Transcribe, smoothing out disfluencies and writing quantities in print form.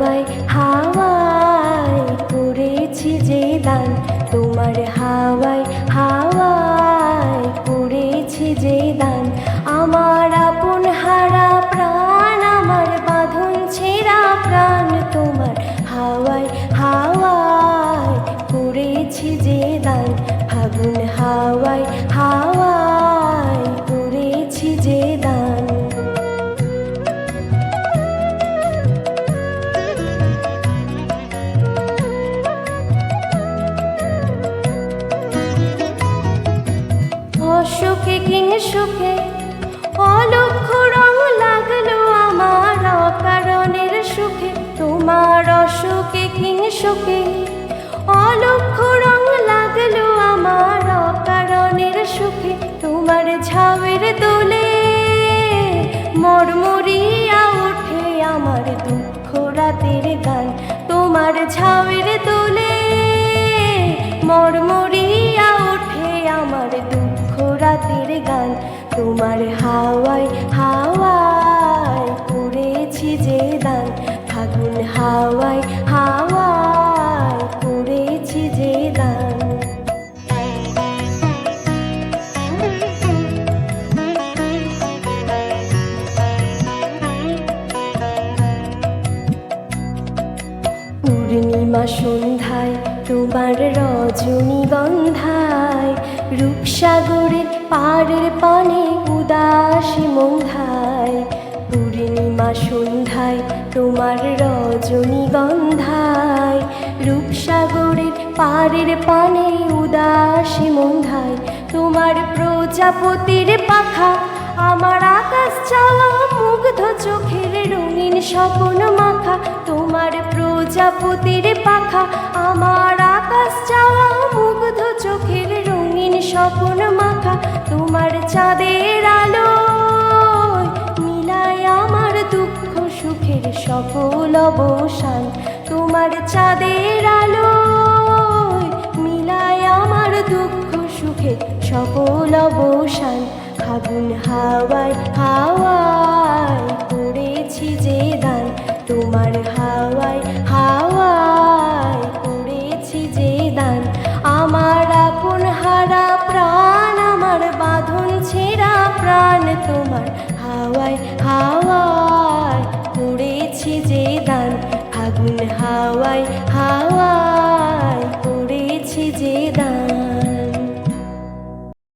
হাওয়ায় হাওয়ায় করেছি যে দান, তোমার হাওয়ায় হাওয়ায় করেছি যে দান। আমার আপন হারা প্রাণ, আমার বাঁধন ছেঁড়া প্রাণ, তোমার হাওয়ায় হাওয়ায় করেছি যে দান। ফাগুন হাওয়ায় হাওয়ায় করেছি যে দান। অসুখে কিং সুখে অলক্ষ্য রং লাগলো আমার অকারণের সুখে, তোমার অসুখে কিং সুখে অলক্ষ্য রং লাগলো আমার অকারণের সুখে। তোমার ঝাউয়ের দোলে মরমরিয়া ওঠে আমার দুঃখ রাতের গান, তোমার ঝাউয়ের দোলে মরমরিয়া ওঠে আমার দুঃখ রাতের গান। তোমার হাওয়ায় হাওয়ায় করেছি যে দান, ফাগুন হাওয়ায় হাওয়ায় করেছি যে দান। পূর্ণিমা সন্ধ্যায় তোমার রজনীগন্ধায়, রূপসাগরের পাড়ের পানে উদাসী মন্ধায়। পূর্ণিমা সন্ধ্যায় তোমার রজনীগন্ধায়, রূপসাগরের পাড়ের পানে উদাসী মন্ধায়। তোমার প্রজাপতির পাখা আমার আকাশ চাওয়া মুগ্ধ চোখের রঙিন স্বপ্ন মাখা, তোমার প্রজাপতির পাখা আমার আকাশ চাওয়া মুগ্ধ চোখের রঙিন স্বপ্ন মাখা। তোমার চাঁদের আলো মিলায় আমার দুঃখ সুখের সকল অবসান, তোমার চাঁদের আলো মিলায় আমার দুঃখ সুখের সকল অবসান। ফাগুন হাওয়ায় হাওয়ায় করেছি যে দান, তোমার হাওয়ায় হাওয়ায় করেছি যে দান। আমার আপন হারা প্রাণ, আমার বাঁধন ছেঁড়া প্রাণ, তোমার হাওয়ায় হাওয়ায় করেছি যে দান। ফাগুন হাওয়ায় হাওয়ায়